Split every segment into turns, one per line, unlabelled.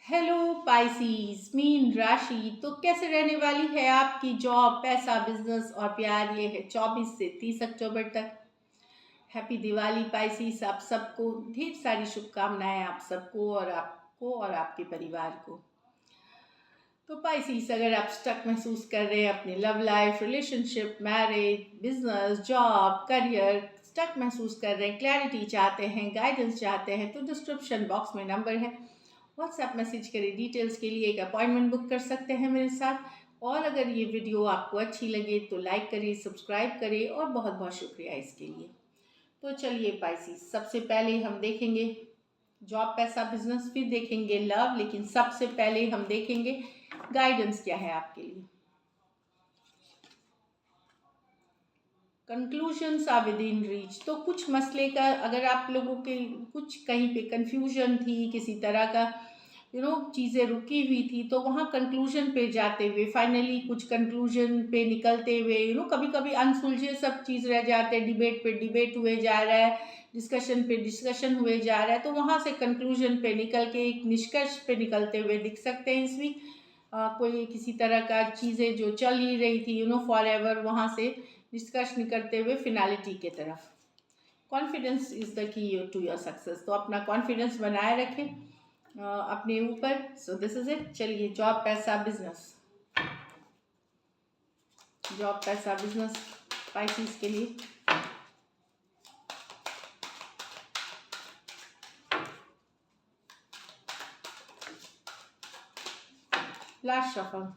Hello Pisces mean राशि। तो कैसे रहने वाली है आपकी जॉब, पैसा, बिजनेस और प्यार? ये है 24 से 30 अक्टूबर तक। Happy Diwali Pisces. आप सबको ढेर सारी शुभकामनाएं, आप सबको और आपको और आपके परिवार को। तो पाइसीज, अगर आप स्टक महसूस कर रहे हैं अपनी love life, relationship, marriage, business, job, career, stuck महसूस कर रहे हैं, क्लैरिटी चाहते हैं, गाइडेंस चाहते हैं, तो डिस्क्रिप्शन बॉक्स में नंबर है, व्हाट्सएप मैसेज करें। डिटेल्स के लिए एक अपॉइंटमेंट बुक कर सकते हैं मेरे साथ। और अगर ये वीडियो आपको अच्छी लगे तो लाइक करें, सब्सक्राइब करें, और बहुत बहुत शुक्रिया इसके लिए। तो चलिए पाइसीज, सबसे पहले हम देखेंगे जॉब, पैसा, बिजनेस, फिर देखेंगे लव, लेकिन सबसे पहले हम देखेंगे गाइडेंस क्या है आपके लिए। Conclusions are within reach. तो कुछ मसले का, अगर आप लोगों के कुछ कहीं पे कंफ्यूजन थी, किसी तरह का चीज़ें रुकी हुई थी, तो वहाँ कंक्लूजन पे जाते हुए, फाइनली कुछ कंक्लूजन पे निकलते हुए, कभी कभी अनसुलझे सब चीज़ रह जाते हैं, डिबेट पे डिबेट हुए जा रहा है, डिस्कशन पे डिस्कशन हुए जा रहा है, तो वहाँ से कंक्लूजन पे निकल के एक निष्कर्ष पे निकलते हुए दिख सकते हैं इस वीक। कोई किसी तरह का चीज़ें जो चल ही रही थी फॉर एवर, वहाँ से निष्कर्ष निकलते हुए फिनालिटी की तरफ। Confidence is the key to your success. तो अपना कॉन्फिडेंस बनाए रखें अपने ऊपर। So this is it. चलिए, जॉब, पैसा, बिजनेस। जॉब, पैसा, बिजनेस पाइसीज के लिए। Last shuffle.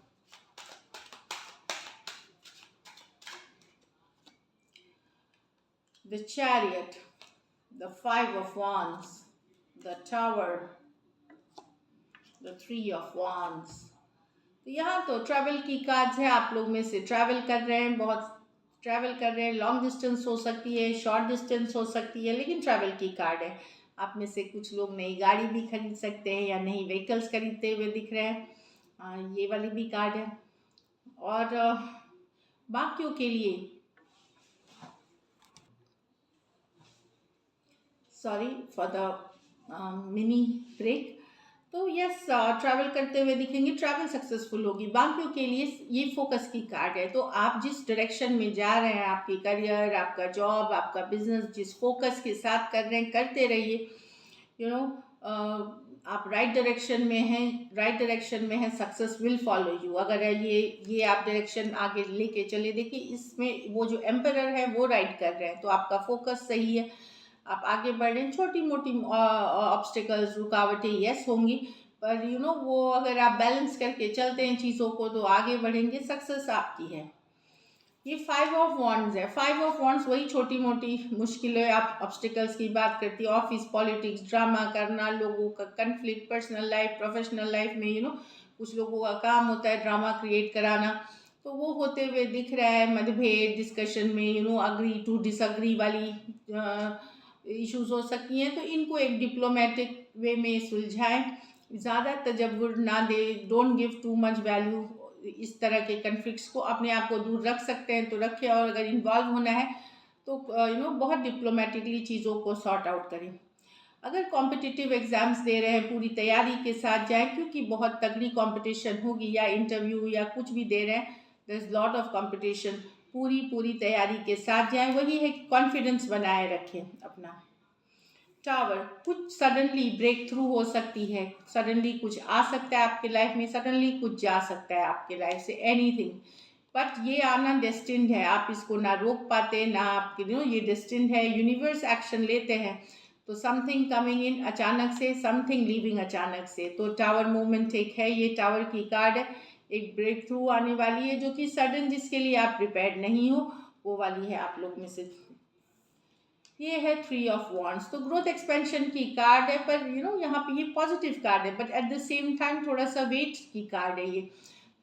The chariot, the 5 of wands, the tower, द 3 of wands। तो यहाँ तो ट्रैवल की कार्ड्स है। आप लोग में से ट्रैवल कर रहे हैं, बहुत ट्रैवल कर रहे हैं। लॉन्ग डिस्टेंस हो सकती है, शॉर्ट डिस्टेंस हो सकती है, लेकिन ट्रैवल की कार्ड है। आप में से कुछ लोग नई गाड़ी भी खरीद सकते हैं या नई व्हीकल्स खरीदते हुए दिख रहे हैं। ये वाली भी कार्ड है। और बाकियों के लिए, sorry for the mini break. तो यस, ट्रैवल करते हुए दिखेंगे, ट्रैवल सक्सेसफुल होगी। बाकियों के लिए ये फोकस की कार्ड है। तो आप जिस डायरेक्शन में जा रहे हैं, आपकी करियर, आपका जॉब, आपका बिजनेस, जिस फोकस के साथ कर रहे हैं, करते रहिए। यू नो आप राइट डायरेक्शन में हैं, राइट डायरेक्शन में है, सक्सेस विल फॉलो यू। अगर ये आप डायरेक्शन आगे लेके चले, देखिए इसमें वो जो एम्परर है वो राइट कर रहे हैं, तो आपका फोकस सही है, आप आगे बढ़ रहे हैं। छोटी मोटी ऑब्स्टिकल्स, रुकावटें यस होंगी, पर वो अगर आप बैलेंस करके चलते हैं चीज़ों को, तो आगे बढ़ेंगे, सक्सेस आपकी है। ये 5 ऑफ वॉन्ड्स है। 5 ऑफ वॉन्ड्स वही छोटी मोटी मुश्किलें, आप ऑब्स्टिकल्स की बात करती है। ऑफिस पॉलिटिक्स, ड्रामा करना, लोगों का conflict, personal life, professional life में कुछ लोगों का काम होता है ड्रामा क्रिएट कराना, तो वो होते हुए दिख रहा है। मतभेद, डिस्कशन में अग्री टू डिसअग्री वाली इश्यूज हो सकती हैं, तो इनको एक डिप्लोमेटिक वे में सुलझाएं। ज़्यादा तजव्वुर ना दे, don't give too much value. इस तरह के कन्फ्लिक्ट्स को अपने आप को दूर रख सकते हैं तो रखें, और अगर इन्वॉल्व होना है तो बहुत डिप्लोमेटिकली चीज़ों को सॉर्ट आउट करें। अगर कॉम्पिटिटिव एग्जाम्स दे रहे हैं, पूरी तैयारी के साथ जाएं, क्योंकि बहुत तगड़ी कंपटीशन होगी, या इंटरव्यू या कुछ भी दे रहे हैं, there is lot of competition. पूरी पूरी तैयारी के साथ जाएं। वही है कि कॉन्फिडेंस बनाए रखें अपना। टावर, कुछ सडनली ब्रेक थ्रू हो सकती है, सडनली कुछ आ सकता है आपके लाइफ में, सडनली कुछ जा सकता है आपके लाइफ से, एनीथिंग। बट ये आना डेस्टिन्ड है, आप इसको ना रोक पाते ना आपके ये डेस्टिन्ड है। यूनिवर्स एक्शन लेते हैं, तो समथिंग कमिंग इन अचानक से, समथिंग लीविंग अचानक से। तो टावर मूवमेंट एक है, ये टावर की कार्ड है। एक ब्रेक थ्रू आने वाली है, जो कि सडन, जिसके लिए आप प्रिपेयर्ड नहीं हो, वो वाली है आप लोग में से। ये है 3 ऑफ वॉन्ड्स। तो ग्रोथ एक्सपेंशन की कार्ड है, पर यहाँ पे ये पॉजिटिव कार्ड है, but at the same time थोड़ा सा वेट की कार्ड है ये।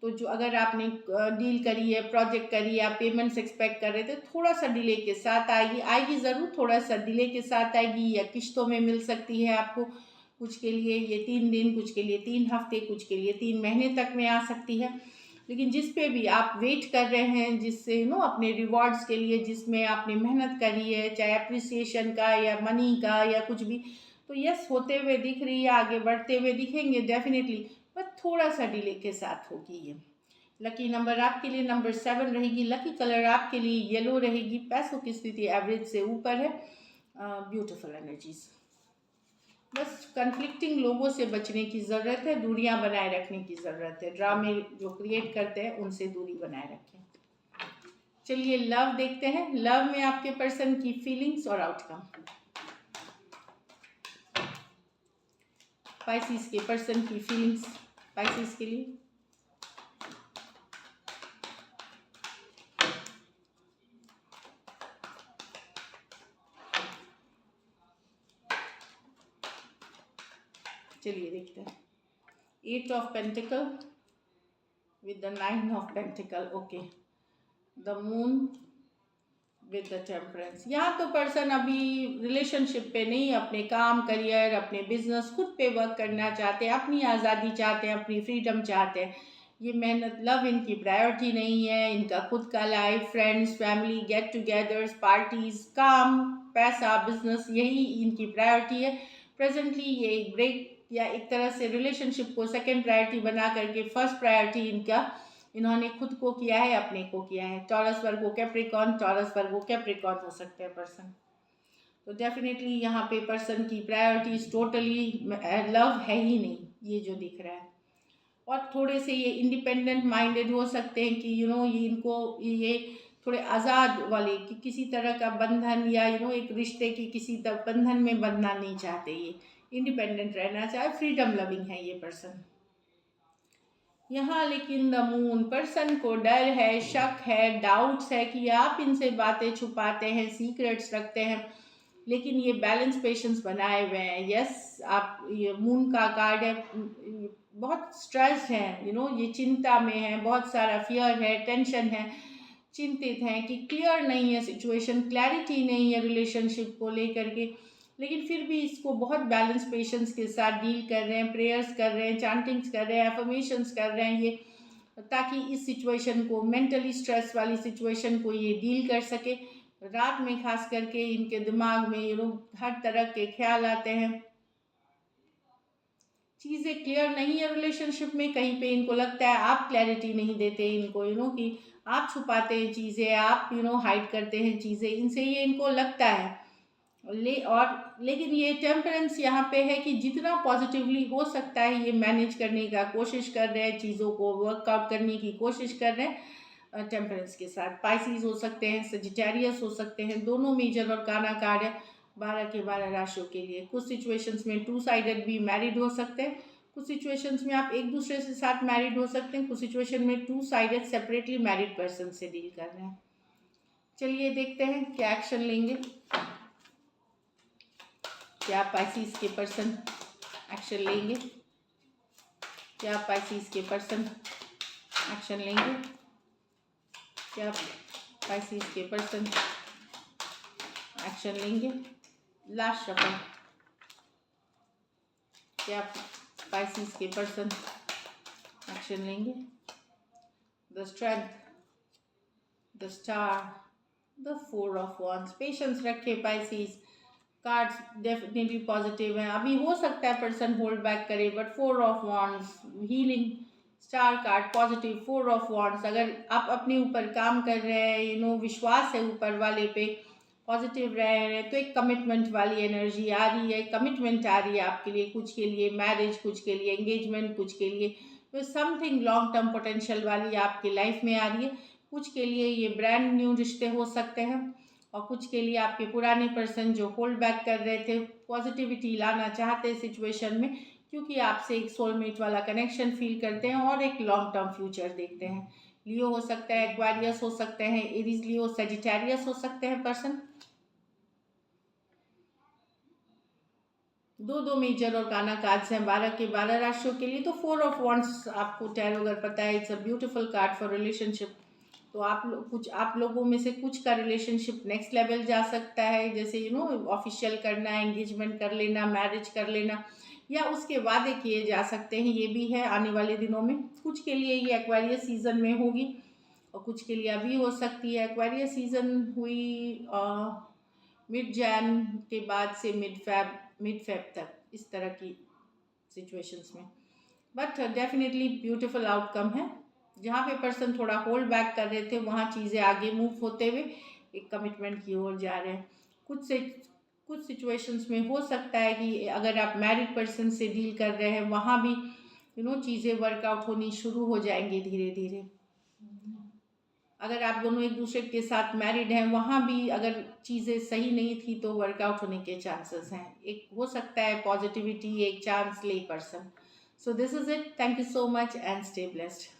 तो जो अगर आपने डील करी है, प्रोजेक्ट करी है, आप पेमेंट्स एक्सपेक्ट कर रहे थे, थोड़ा सा डिले के साथ आएगी, आएगी ज़रूर, थोड़ा सा डिले के साथ आएगी, या किश्तों में मिल सकती है आपको। कुछ के लिए ये 3 दिन, कुछ के लिए 3 हफ्ते, कुछ के लिए 3 महीने तक में आ सकती है। लेकिन जिस पे भी आप वेट कर रहे हैं, जिससे अपने रिवॉर्ड्स के लिए, जिसमें आपने मेहनत करी है, चाहे अप्रिसिएशन का या मनी का या कुछ भी, तो यस, होते हुए दिख रही है, आगे बढ़ते हुए दिखेंगे डेफिनेटली, पर थोड़ा सा डिले के साथ होगी ये। लकी नंबर आपके लिए नंबर 7 रहेगी। लकी कलर आपके लिए येलो रहेगी। पैसों की स्थिति एवरेज से ऊपर है। Beautiful energies. बस कन्फ्लिक्टिंग लोगों से बचने की ज़रूरत है, दूरियां बनाए रखने की ज़रूरत है। ड्रामे जो क्रिएट करते हैं उनसे दूरी बनाए रखें। चलिए लव देखते हैं। लव में आपके पर्सन की फीलिंग्स और आउटकम। पाइसिस के पर्सन की फीलिंग्स पाइसिस के लिए। चलिए देखते हैं। 8 of pentacle with the 9 of pentacle. Okay, the moon with the temperance. यहाँ तो पर्सन अभी रिलेशनशिप पे नहीं, अपने काम, करियर, अपने बिजनेस, खुद पे वर्क करना चाहते हैं, अपनी आज़ादी चाहते हैं, अपनी फ्रीडम चाहते हैं। ये मेहनत, लव इनकी प्रायोरिटी नहीं है। इनका खुद का life, friends, family, get togethers, parties, काम, पैसा, बिजनेस, यही इनकी प्रायोरिटी है। प्रेजेंटली ये एक ब्रेक या एक तरह से रिलेशनशिप को सेकेंड प्रायोरिटी बना करके फर्स्ट प्रायोरिटी इन्होंने खुद को किया है, अपने को किया है। टॉरस, वर्गो, कैप्रिकॉर्न, टॉरस, वर्गो, कैप्रिकॉर्न हो सकते हैं पर्सन। तो डेफिनेटली यहाँ पे पर्सन की प्रायोरिटीज टोटली लव है ही नहीं, ये जो दिख रहा है। और थोड़े से ये इंडिपेंडेंट माइंडेड हो सकते हैं कि ये इनको ये थोड़े आज़ाद वाले, कि किसी तरह का बंधन या एक रिश्ते की किसी बंधन में बंधना नहीं चाहते। ये इंडिपेंडेंट रहना चाहे, फ्रीडम लविंग है ये पर्सन यहाँ। लेकिन द मून, पर्सन को डर है, शक है, डाउट्स है कि आप इनसे बातें छुपाते हैं, सीक्रेट्स रखते हैं, लेकिन ये बैलेंस पेशेंस बनाए हुए हैं। यस, आप, ये मून का कार्ड है, बहुत स्ट्रेस है, ये चिंता में है, बहुत सारा फियर है, टेंशन है, चिंतित हैं कि क्लियर नहीं है सिचुएशन, क्लैरिटी नहीं है रिलेशनशिप को लेकर के, लेकिन फिर भी इसको बहुत बैलेंस पेशेंस के साथ डील कर रहे हैं, प्रेयर्स कर रहे हैं, चांटिंग्स कर रहे हैं, एफर्मेशंस कर रहे हैं, ये ताकि इस सिचुएशन को, मेंटली स्ट्रेस वाली सिचुएशन को ये डील कर सके। रात में खास करके इनके दिमाग में हर तरह के ख्याल आते हैं, चीज़ें क्लियर नहीं है रिलेशनशिप में। कहीं पे इनको लगता है आप क्लैरिटी नहीं देते इनको, कि आप छुपाते हैं चीज़ें, आप हाइड करते हैं चीज़ें, इनसे ये इनको लगता है। लेकिन ये टेम्परेंस यहाँ पे है कि जितना पॉजिटिवली हो सकता है ये मैनेज करने का कोशिश कर रहे हैं, चीज़ों को वर्कआउट करने की कोशिश कर रहे हैं टेम्परेंस के साथ। पाइसिस हो सकते हैं, सजिटेरियस हो सकते हैं, दोनों मेजर और काना कार्ड है 12 के 12 राशियों के लिए। कुछ सिचुएशंस में 2 साइडेड भी मैरिड हो सकते हैं, कुछ सिचुएशंस में आप एक दूसरे से साथ मैरिड हो सकते हैं, कुछ सिचुएशन में 2 साइडेड सेपरेटली मैरिड पर्सन से डील कर रहे हैं। चलिए देखते हैं क्या एक्शन लेंगे, क्या पाइसिस के पर्सन एक्शन लेंगे, क्या पाइसिस के पर्सन एक्शन लेंगे, क्या पाइसिस के पर्सन एक्शन लेंगे। लास्ट शफल, क्या पाइसिस के पर्सन एक्शन लेंगे। The strength, the star, the 4 of wands। Patience रखे पाइसिस, कार्ड्स डेफिनेटली पॉजिटिव हैं। अभी हो सकता है पर्सन होल्ड बैक करे, but 4 of wands, healing, star card, positive, 4 of wands। अगर आप अपने ऊपर काम कर रहे हैं, विश्वास है ऊपर वाले पे, पॉजिटिव रह रहे हैं, तो एक कमिटमेंट वाली एनर्जी आ रही है, कमिटमेंट आ रही है आपके लिए, कुछ के लिए मैरिज, कुछ के लिए एंगेजमेंट, कुछ के लिए तो समथिंग लॉन्ग टर्म पोटेंशियल वाली आपकी लाइफ में आ रही है। कुछ के लिए ये ब्रांड न्यू रिश्ते हो सकते हैं, और कुछ के लिए आपके पुराने पर्सन जो होल्ड बैक कर रहे थे, पॉजिटिविटी लाना चाहते हैं सिचुएशन में, क्योंकि आपसे एक सोलमेट वाला कनेक्शन फील करते हैं और एक लॉन्ग टर्म फ्यूचर देखते हैं। लियो हो सकता है, एक्वारियस हो सकते हैं, एरीज, लियो, सजिटेरियस हो सकते हैं पर्सन। दो मेजर और काना कार्ड्स हैं 12 के 12 राशियों के लिए। तो 4 ऑफ wands आपको टैरो अगर पता है, it's a beautiful card for relationship. तो आप लोगों में से कुछ का रिलेशनशिप नेक्स्ट लेवल जा सकता है, जैसे ऑफिशियल करना, एंगेजमेंट कर लेना, मैरिज कर लेना, या उसके वादे किए जा सकते हैं, ये भी है आने वाले दिनों में। कुछ के लिए ये एक्वारियस सीजन में होगी और कुछ के लिए अभी हो सकती है। एक्वारियस सीजन हुई मिड जैन के बाद से मिड फेब मिड फेब तक, इस तरह की सिचुएशंस में। बट डेफिनेटली ब्यूटीफुल आउटकम है। जहाँ पे पर्सन थोड़ा होल्ड बैक कर रहे थे, वहाँ चीज़ें आगे मूव होते हुए एक कमिटमेंट की ओर जा रहे हैं। कुछ सिचुएशंस में हो सकता है कि अगर आप मैरिड पर्सन से डील कर रहे हैं, वहाँ भी चीज़ें वर्कआउट होनी शुरू हो जाएंगी धीरे धीरे। अगर आप दोनों एक दूसरे के साथ मैरिड हैं, वहाँ भी अगर चीज़ें सही नहीं थी तो वर्कआउट होने के चांसेस हैं। एक हो सकता है पॉजिटिविटी, एक चांस ले person. So this is it. Thank you so much and stay blessed.